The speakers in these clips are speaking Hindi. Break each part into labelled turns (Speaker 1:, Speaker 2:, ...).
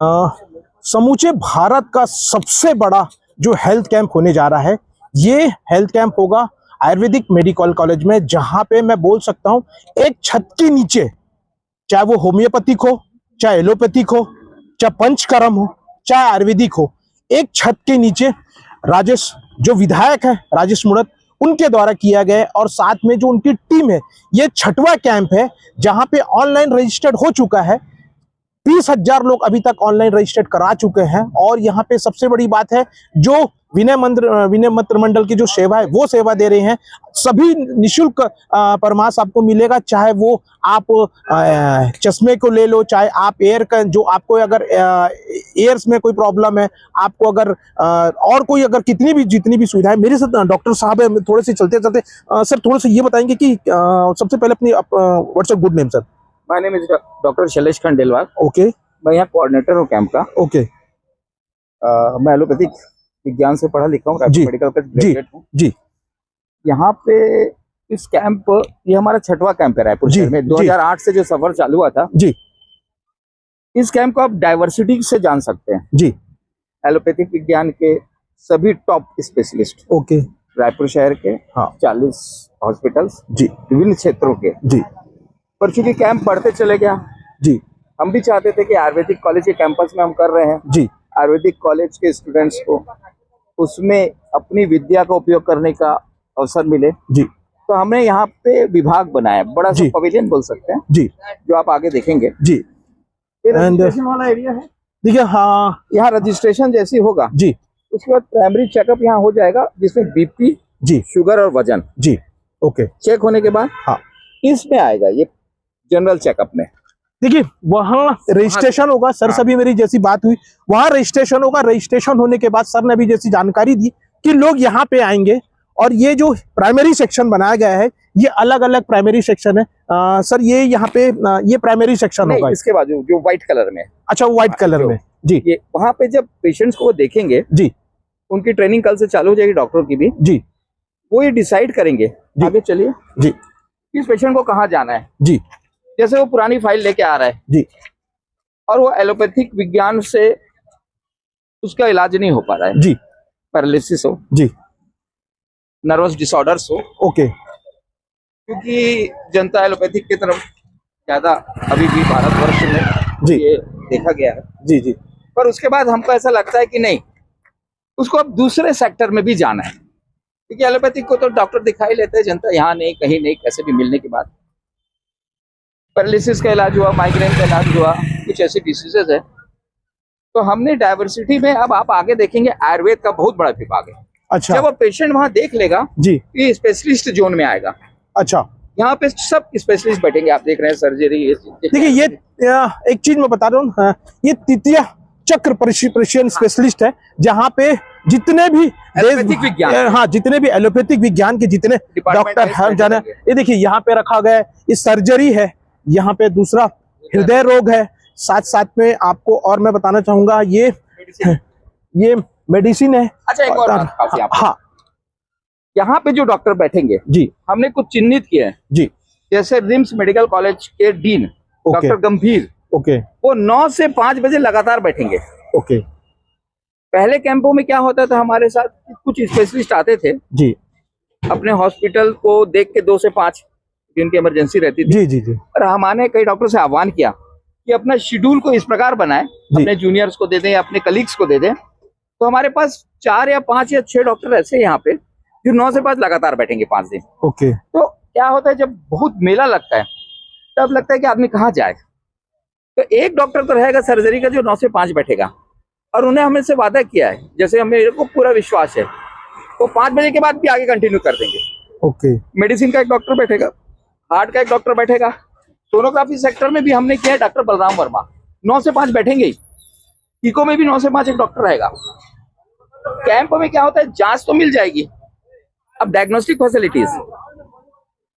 Speaker 1: अ, समूचे भारत का सबसे बड़ा जो हेल्थ कैंप होने जा रहा है, ये हेल्थ कैंप होगा आयुर्वेदिक मेडिकल कॉलेज में, जहां पे मैं बोल सकता हूं एक छत के नीचे, चाहे वो होम्योपैथिक हो, चाहे एलोपैथिक हो, चाहे पंचकर्म हो, चाहे आयुर्वेदिक हो, एक छत के नीचे राजेश जो विधायक है राजेश मूणत उनके द्वारा किया गया है, और साथ में जो उनकी टीम है, ये 6वां कैंप है जहां पे ऑनलाइन रजिस्टर्ड हो चुका है। 30,000 लोग अभी तक ऑनलाइन रजिस्टर्ड करा चुके हैं। और यहाँ पे सबसे बड़ी बात है, जो विनय मंत्र मंडल की जो सेवा है वो सेवा दे रहे हैं। सभी निशुल्क परामर्श आपको मिलेगा, चाहे वो आप चश्मे को ले लो, चाहे आप एयर का जो आपको अगर एयर्स में कोई प्रॉब्लम है, आपको अगर और कोई अगर जितनी भी सुविधा है। मेरे साथ डॉक्टर साहब है, थोड़े से चलते चलते सर थोड़ा सा ये बताएंगे कि सबसे पहले अपनी what's your good name sir?
Speaker 2: My name is doctor Shailesh Khandelwal.
Speaker 1: Okay,
Speaker 2: मैं यहाँ कोऑर्डिनेटर हूँ कैंप का।
Speaker 1: ओके,
Speaker 2: मैं एलोपैथिक विज्ञान से पढ़ा लिखा हूँ, मेडिकल का ग्रेजुएट हूँ
Speaker 1: जी।
Speaker 2: यहाँ पे इस कैंप, ये हमारा 6वां कैंप है रायपुर शहर में। 2008 से जो सफर चालू हुआ था
Speaker 1: जी, इस
Speaker 2: कैंप को आप डाइवर्सिटी से जान सकते हैं
Speaker 1: जी।
Speaker 2: एलोपैथिक विज्ञान के सभी टॉप स्पेशलिस्ट,
Speaker 1: ओके,
Speaker 2: रायपुर शहर के
Speaker 1: हाँ
Speaker 2: 40 हॉस्पिटल्स
Speaker 1: जी,
Speaker 2: विभिन्न क्षेत्रों के
Speaker 1: जी।
Speaker 2: पर चूंकि कैंप बढ़ते चले गया
Speaker 1: जी,
Speaker 2: हम भी चाहते थे कि आयुर्वेदिक कॉलेज के कैंपस में हम कर रहे हैं
Speaker 1: जी,
Speaker 2: आयुर्वेदिक कॉलेज के स्टूडेंट्स को उसमें अपनी विद्या का उपयोग करने का अवसर मिले
Speaker 1: जी।
Speaker 2: तो हमने यहाँ पे विभाग बनाया, बड़ा सा पवेलियन बोल सकते हैं
Speaker 1: जी,
Speaker 2: जो आप आगे देखेंगे
Speaker 1: जी।
Speaker 2: रजिस्ट्रेशन वाला एरिया है,
Speaker 1: देखिए, हाँ
Speaker 2: यहाँ रजिस्ट्रेशन जैसी होगा
Speaker 1: जी,
Speaker 2: उसके बाद प्राइमरी चेकअप यहाँ हो जाएगा, जिसमें बीपी
Speaker 1: जी,
Speaker 2: शुगर और वजन
Speaker 1: जी। ओके,
Speaker 2: चेक होने के बाद
Speaker 1: हाँ
Speaker 2: इसमें आएगा ये जनरल चेकअप में।
Speaker 1: देखिए, वहाँ रजिस्ट्रेशन होगा सर, सभी मेरी जैसी बात हुई, वहाँ रजिस्ट्रेशन होगा। रजिस्ट्रेशन होने के बाद सर ने अभी जैसी जानकारी दी कि लोग यहाँ पे आएंगे, और ये जो प्राइमरी सेक्शन बनाया गया है, ये अलग अलग प्राइमरी सेक्शन है। सर ये यहाँ पे ये प्राइमरी सेक्शन होगा,
Speaker 2: इसके बाद जो व्हाइट कलर में।
Speaker 1: अच्छा, व्हाइट कलर में जी।
Speaker 2: ये वहाँ पे जब पेशेंट्स को देखेंगे
Speaker 1: जी,
Speaker 2: उनकी ट्रेनिंग कल से चालू हो जाएगी, डॉक्टरों की भी
Speaker 1: जी,
Speaker 2: वो ये डिसाइड करेंगे आगे चलिए
Speaker 1: जी,
Speaker 2: किस पेशेंट को कहाँ जाना है
Speaker 1: जी।
Speaker 2: जैसे वो पुरानी फाइल लेके आ रहा है
Speaker 1: जी,
Speaker 2: और वो एलोपैथिक विज्ञान से उसका इलाज नहीं हो पा रहा है
Speaker 1: जी,
Speaker 2: पैरालिसिस हो
Speaker 1: जी,
Speaker 2: नर्वस डिसऑर्डर्स हो,
Speaker 1: ओके,
Speaker 2: क्योंकि जनता एलोपैथिक की तरफ ज्यादा अभी भी भारतवर्ष में
Speaker 1: जी,
Speaker 2: ये देखा गया है
Speaker 1: जी, जी।
Speaker 2: पर उसके बाद हमको ऐसा लगता है कि नहीं, उसको अब दूसरे सेक्टर में भी जाना है, क्योंकि एलोपैथिक को तो डॉक्टर दिखाई लेते हैं, जनता यहाँ नहीं कहीं नहीं कैसे भी मिलने के बाद। पैरालिसिस का इलाज हुआ, माइग्रेन का इलाज हुआ, कुछ ऐसी डिसीजेज है। तो हमने डाइवर्सिटी में, अब आप आगे देखेंगे आयुर्वेद का बहुत बड़ा विभाग है।
Speaker 1: अच्छा,
Speaker 2: जब वो पेशेंट वहां देख लेगा
Speaker 1: जी,
Speaker 2: ये स्पेशलिस्ट जोन में आएगा।
Speaker 1: अच्छा,
Speaker 2: यहाँ पे सब स्पेशलिस्ट बैठेंगे, आप देख रहे हैं सर्जरी।
Speaker 1: देखिए, ये एक चीज मैं बता रहा हूँ, ये तृतीय चक्र प्रशिक्षण स्पेशलिस्ट है, जहाँ पे जितने भी
Speaker 2: एलोपैथिक विज्ञान,
Speaker 1: हाँ जितने भी एलोपैथिक विज्ञान के जितने डॉक्टर हैं जाने, ये देखिए यहाँ पे रखा गया है, ये सर्जरी है, यहाँ पे दूसरा हृदय रोग है, साथ साथ में आपको और मैं बताना चाहूंगा ये मेडिसिन है।
Speaker 2: अच्छा, एक और बात काफी
Speaker 1: हाँ,
Speaker 2: यहाँ पे जो डॉक्टर बैठेंगे
Speaker 1: जी,
Speaker 2: हमने कुछ चिन्हित किए हैं
Speaker 1: जी,
Speaker 2: जैसे रिम्स मेडिकल कॉलेज के डीन डॉक्टर गंभीर,
Speaker 1: ओके,
Speaker 2: वो 9 से 5 बजे लगातार बैठेंगे।
Speaker 1: ओके।
Speaker 2: पहले कैंपों में क्या होता था, हमारे साथ कुछ स्पेशलिस्ट आते थे
Speaker 1: जी,
Speaker 2: अपने हॉस्पिटल को देख के 2 से 5 जिनकी इमरजेंसी रहती थी।
Speaker 1: जी, जी, जी।
Speaker 2: और हमने कई डॉक्टर से आह्वान किया कि अपना शेड्यूल को इस प्रकार बनाए, अपने जूनियर्स को दे दें, अपने कलीग्स को दे दें। तो हमारे पास 4 या 5 या 6 डॉक्टर ऐसे यहाँ पे जो 9 से 5 लगातार बैठेंगे 5 दिन।
Speaker 1: ओके।
Speaker 2: तो क्या होता है, जब बहुत मेला लगता है तब लगता है कि आदमी कहाँ जाए। तो एक डॉक्टर तो रहेगा सर्जरी का जो 9 से 5 बैठेगा, और उन्हें हमें से वादा किया है, जैसे हमें को पूरा विश्वास है, वो 5 बजे के बाद भी आगे कंटिन्यू कर देंगे।
Speaker 1: ओके।
Speaker 2: मेडिसिन का एक डॉक्टर बैठेगा, हार्ट का एक डॉक्टर बैठेगा, सोनोग्राफी सेक्टर में भी हमने किया है डॉक्टर बलराम वर्मा, 9 से 5 बैठेंगे ही। टीको में भी 9 से 5 एक डॉक्टर रहेगा। कैंप में क्या होता है, जांच तो मिल जाएगी, अब डायग्नोस्टिक फैसिलिटीज,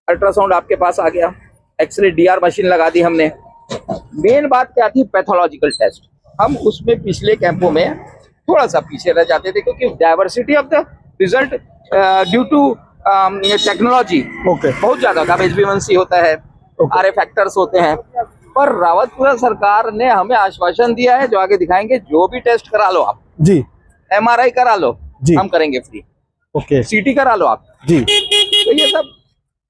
Speaker 2: अल्ट्रासाउंड आपके पास आ गया, एक्सरे डीआर मशीन लगा दी हमने। मेन बात क्या थी, पैथोलॉजिकल टेस्ट। हम उसमें पिछले कैंपों में थोड़ा सा पीछे रह जाते थे, क्योंकि diversity of the result due to technology बहुत ज्यादा होता है। HbA1c होता है, RA फैक्टर्स होते हैं, पर रावतपुरा सरकार ने हमें आश्वासन दिया है, जो आगे दिखाएंगे, जो भी टेस्ट करा लो आप,
Speaker 1: जी
Speaker 2: MRI करा लो,
Speaker 1: जी।
Speaker 2: हम करेंगे फ्री,
Speaker 1: ओके
Speaker 2: CT करा लो आप
Speaker 1: जी
Speaker 2: तो ये सब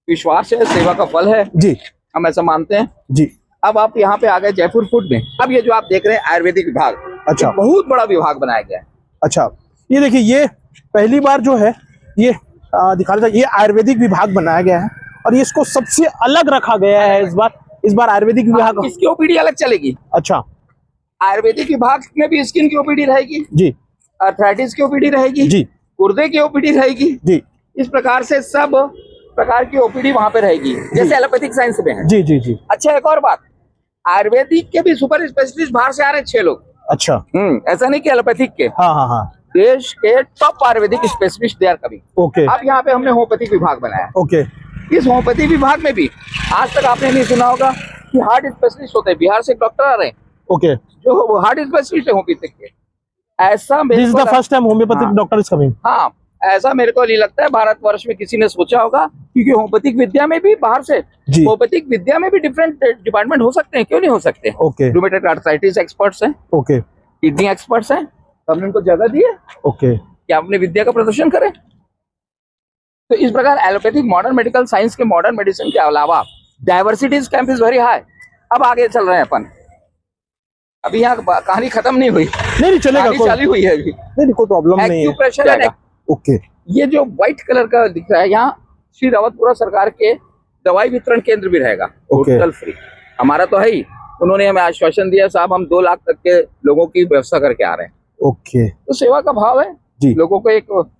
Speaker 2: विश्वास है, सेवा का फल है,
Speaker 1: जी
Speaker 2: हम ऐसा मानते हैं।
Speaker 1: जी।
Speaker 2: अब आप यहाँ पे आ गए जयपुर फूड में। अब ये जो आप देख रहे हैं आयुर्वेदिक विभाग,
Speaker 1: अच्छा।
Speaker 2: एक बहुत बड़ा विभाग बनाया गया है।
Speaker 1: अच्छा, ये देखिए, ये पहली बार जो है ये दिखा रहा था, ये आयुर्वेदिक विभाग बनाया गया है और ये इसको सबसे अलग रखा गया है इस बार आयुर्वेदिक विभाग।
Speaker 2: इसकी OPD अलग चलेगी।
Speaker 1: अच्छा,
Speaker 2: आयुर्वेदिक विभाग में भी स्किन की OPD रहेगी
Speaker 1: जी,
Speaker 2: आर्थराइटिस की OPD रहेगी
Speaker 1: जी,
Speaker 2: गुर्दे की OPD रहेगी
Speaker 1: जी,
Speaker 2: इस प्रकार से सब प्रकार की OPD वहां पे रहेगी, जैसे एलोपैथिक साइंस में है।
Speaker 1: जी, जी, जी।
Speaker 2: अच्छा, एक और बात, आयुर्वेदिक के भी सुपर स्पेशलिस्ट बाहर से आ रहे हैं 6 लोग।
Speaker 1: अच्छा,
Speaker 2: ऐसा नहीं कि एलोपैथिक के,
Speaker 1: हाँ हाँ हाँ,
Speaker 2: देश के top Ayurvedic specialist they are coming.
Speaker 1: Okay
Speaker 2: अब यहाँ पे हमने होम्योपैथिक विभाग बनाया।
Speaker 1: ओके,
Speaker 2: इस होम्योपैथी विभाग में भी आज तक आपने नहीं सुना होगा कि हार्ट स्पेशलिस्ट होते हैं। बिहार से एक डॉक्टर आ रहे हैं
Speaker 1: ओके।
Speaker 2: जो हार्ट स्पेशलिस्ट है होम्योपैथिक के। ऐसा
Speaker 1: this is the first time homeopathic
Speaker 2: हाँ।
Speaker 1: Doctor is coming.
Speaker 2: हाँ, ऐसा मेरे को नहीं लगता है भारतवर्ष में किसी ने सोचा होगा, क्योंकि होम्योपैथिक विद्या में भी बाहर से,
Speaker 1: जी।
Speaker 2: होम्योपैथिक विद्या में भी डिफरेंट डिपार्टमेंट हो सकते हैं, क्यों नहीं हो सकते।
Speaker 1: ओके
Speaker 2: रूमेटॉइड आर्थराइटिस एक्सपर्ट्स हैं,
Speaker 1: ओके
Speaker 2: किडनी एक्सपर्ट्स हैं, तो हमने उनको जगह दी है
Speaker 1: ओके
Speaker 2: कि अपने विद्या का प्रदर्शन करें। तो इस प्रकार एलोपैथिक मॉडर्न मेडिकल साइंस के मॉडर्न मेडिसिन के अलावा diversity camp is very high. अब आगे चल रहे हैं अपन, अभी यहाँ कहानी खत्म नहीं हुई,
Speaker 1: नहीं चलेगा,
Speaker 2: कहानी चालू हुई है अभी।
Speaker 1: नहीं कोई प्रॉब्लम नहीं है।
Speaker 2: एक्यूप्रेशर है।
Speaker 1: ओके,
Speaker 2: ये जो व्हाइट कलर का दिख रहा है, यहाँ श्री रावतपुरा सरकार के दवाई वितरण केंद्र भी रहेगा, टोटल फ्री। हमारा तो है ही, उन्होंने हमें आश्वासन दिया, साहब हम 2 लाख तक के लोगों की व्यवस्था करके आ रहे हैं।
Speaker 1: ओके,
Speaker 2: तो सेवा का भाव है
Speaker 1: जी।
Speaker 2: लोगों को एक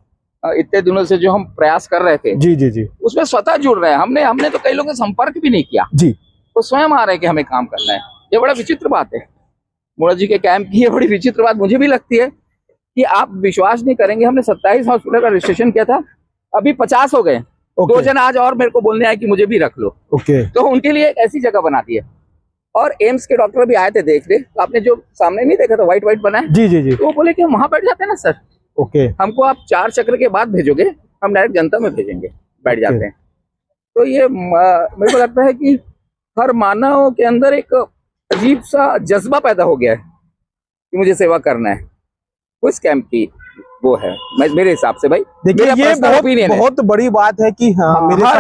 Speaker 2: इतने दिनों से जो हम प्रयास कर रहे थे,
Speaker 1: जी जी जी,
Speaker 2: उसमें स्वतः जुड़ रहे हैं। हमने तो कई लोगों से संपर्क भी नहीं किया,
Speaker 1: जी,
Speaker 2: वो स्वयं आ रहे हैं कि हमें काम करना है। ये बड़ा विचित्र बात है मोड़ा जी के कैंप की, ये बड़ी विचित्र बात मुझे भी लगती है कि आप विश्वास नहीं करेंगे, हमने 27 हॉस्पिटल का रजिस्ट्रेशन किया था, अभी 50 हो गए। 2 जन आज और मेरे को बोलने आए कि मुझे भी रख लो।
Speaker 1: ओके,
Speaker 2: तो उनके लिए एक ऐसी जगह बना दी है। और एम्स के डॉक्टर भी आए थे देखने, तो आपने जो सामने नहीं देखा था व्हाइट व्हाइट बना है,
Speaker 1: जी जी जी,
Speaker 2: तो वो बोले कि हम वहां बैठ जाते हैं ना सर,
Speaker 1: ओके,
Speaker 2: हमको आप 4 चक्र के बाद भेजोगे, हम डायरेक्ट जनता में भेजेंगे, बैठ जाते हैं। तो ये मेरे को लगता है कि हर मानव के अंदर एक अजीब सा जज्बा पैदा हो गया है कि मुझे सेवा करना है। उस कैंप की वो है, मेरे हिसाब से भाई।
Speaker 1: देखिए ये बहुत बड़ी बात है कि हाँ,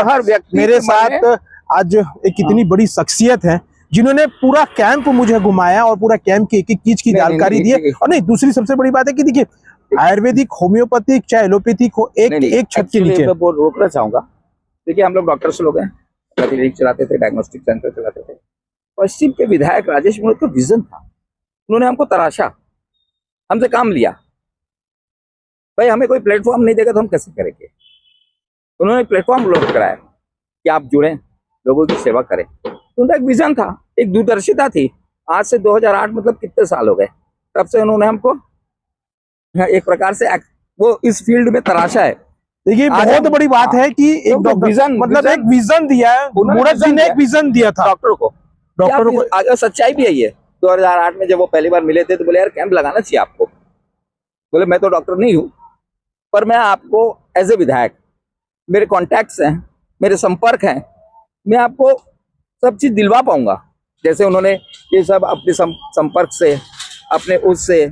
Speaker 2: हर व्यक्ति
Speaker 1: मेरे साथ आज एक इतनी बड़ी शख्सियत है जिन्होंने पूरा कैंप मुझे घुमाया और पूरा कैंप की एक एक चीज की जानकारी दी है। और नहीं, दूसरी सबसे बड़ी बात है कि देखिए आयुर्वेदिक, होम्योपैथिक चाहे एलोपैथिक हो, एक छत के नीचे।
Speaker 2: मैं रोकना चाहूंगा, देखिए हम लोग डॉक्टर्स लोग हैं, क्लिनिक चलाते थे, डायग्नोस्टिक सेंटर चलाते थे। पश्चिम के विधायक राजेश मूणत का विजन था, उन्होंने हमको तराशा, हमसे काम लिया। भाई हमें कोई प्लेटफॉर्म नहीं देगा तो हम कैसे करेंगे। उन्होंने प्लेटफॉर्म उपलब्ध कराया कि आप जुड़ें, लोगों की सेवा करें। उनका एक विजन था, एक दूरदर्शिता थी। आज से 2008 मतलब कितने साल हो गए, तब से उन्होंने हमको एक प्रकार से वो इस फील्ड में तराशा है।
Speaker 1: देखिए बहुत बड़ी बात है कि एक
Speaker 2: विजन,
Speaker 1: मतलब एक विजन दिया है, मूणत जी ने एक विजन दिया था
Speaker 2: डॉक्टरों को। आगे सच्चाई भी है ये। 2008 में जब वो पहली बार मिले थे तो बोले यार कैंप लगाना चाहिए आपको। बोले मैं तो डॉक्टर नहीं हूँ, पर मैं आपको एज ए विधायक, मेरे कॉन्टैक्ट्स हैं, मेरे संपर्क हैं, मैं आपको सब चीज दिलवा पाऊंगा। जैसे उन्होंने ये सब अपने संपर्क से, अपने उससे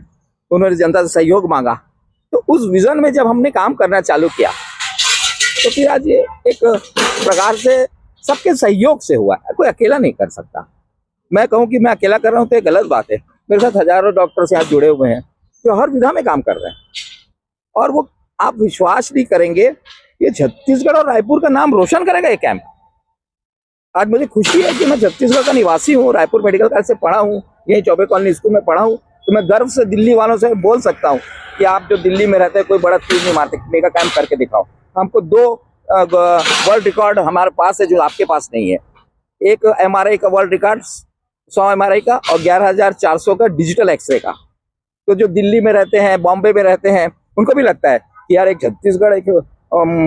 Speaker 2: उन्होंने जनता से सहयोग मांगा। तो उस विजन में जब हमने काम करना चालू किया तो फिर आज ये एक प्रकार से सबके सहयोग से हुआ है, कोई अकेला नहीं कर सकता। मैं कहूँ कि मैं अकेला कर रहा हूँ तो ये गलत बात है। मेरे साथ हजारों डॉक्टर्स यहाँ जुड़े हुए हैं जो हर विधा में काम कर रहे हैं, और वो आप विश्वास नहीं करेंगे, ये छत्तीसगढ़ और रायपुर का नाम रोशन करेगा ये कैंप। आज मुझे खुशी है कि मैं छत्तीसगढ़ का निवासी हूँ, रायपुर मेडिकल कॉलेज से पढ़ा हूँ, यही चौबे कॉलोनी स्कूल में पढ़ा हूँ। तो मैं गर्व से दिल्ली वालों से बोल सकता हूँ कि आप जो दिल्ली में रहते हैं कोई बड़ा तीर नहीं मारते, मेगा कैंप करके दिखाओ। हमको 2 वर्ल्ड रिकॉर्ड हमारे पास है जो आपके पास नहीं है। एक MRI का वर्ल्ड रिकॉर्ड 100 MRI का और 11,400 का डिजिटल एक्सरे का। तो जो दिल्ली में रहते हैं, बॉम्बे में रहते हैं, उनको भी लगता है कि यार एक छत्तीसगढ़ एक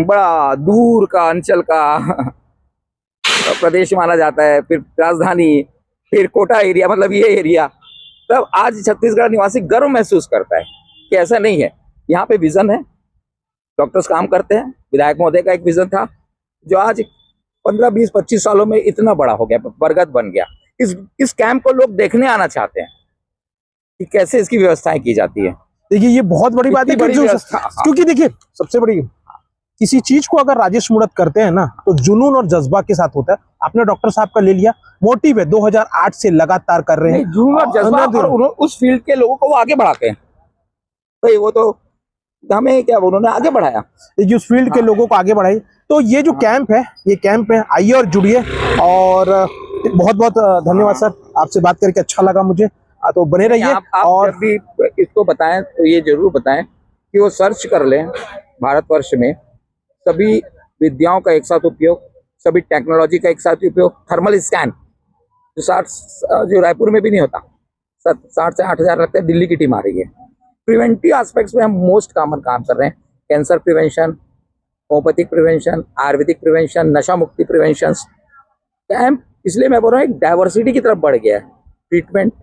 Speaker 2: बड़ा दूर का अंचल का प्रदेश माना जाता है, फिर राजधानी, फिर कोटा एरिया, मतलब ये एरिया। तब आज छत्तीसगढ़ निवासी गर्व महसूस करता है कि ऐसा नहीं है, यहाँ पे विजन है, डॉक्टर्स काम करते हैं। विधायक महोदय का एक विजन था जो आज 15, 20, 25 सालों में इतना बड़ा हो गया, बरगद बन गया। इस कैंप को लोग देखने आना चाहते हैं कि कैसे इसकी व्यवस्थाएं की जाती है।
Speaker 1: देखिए ये बहुत बड़ी बात है
Speaker 2: इतनी बड़ी
Speaker 1: कि
Speaker 2: व्यवस्था, हाँ।
Speaker 1: क्योंकि देखिए सबसे बड़ी किसी चीज को अगर राजेश मूणत करते हैं ना तो जुनून और जज्बा के साथ होता है। आपने डॉक्टर साहब का ले लिया, मोटिव है, 2008 से लगातार कर रहे हैं।
Speaker 2: नहीं, जुनून और जज्बा, और उस फील्ड के लोगों को वो आगे बढ़ाते हैं भाई। वो तो हमें क्या, उन्होंने आगे बढ़ाया,
Speaker 1: देखिए उस फील्ड के लोगों को आगे बढ़ाई। तो ये जो कैंप है, ये कैंप है, आइए और जुड़िए। और बहुत बहुत धन्यवाद सर, आपसे बात करके अच्छा लगा मुझे। तो बने रहिए।
Speaker 2: आप
Speaker 1: और
Speaker 2: जब भी इसको बताएं तो ये जरूर बताएं कि वो सर्च कर लें भारतवर्ष में सभी विद्याओं का एक साथ उपयोग, सभी टेक्नोलॉजी का एक साथ उपयोग। थर्मल स्कैन जो रायपुर में भी नहीं होता, 7 से 8 हजार लगता है, दिल्ली की टीम आ रही है। प्रिवेंटिव एस्पेक्ट्स में हम मोस्ट कॉमन काम कर रहे हैं, cancer prevention, homeopathic prevention, Ayurvedic prevention, नशा मुक्ति प्रिवेंशन कैंप। इसलिए मैं बोल रहा हूँ एक डाइवर्सिटी की तरफ बढ़ गया है ट्रीटमेंट।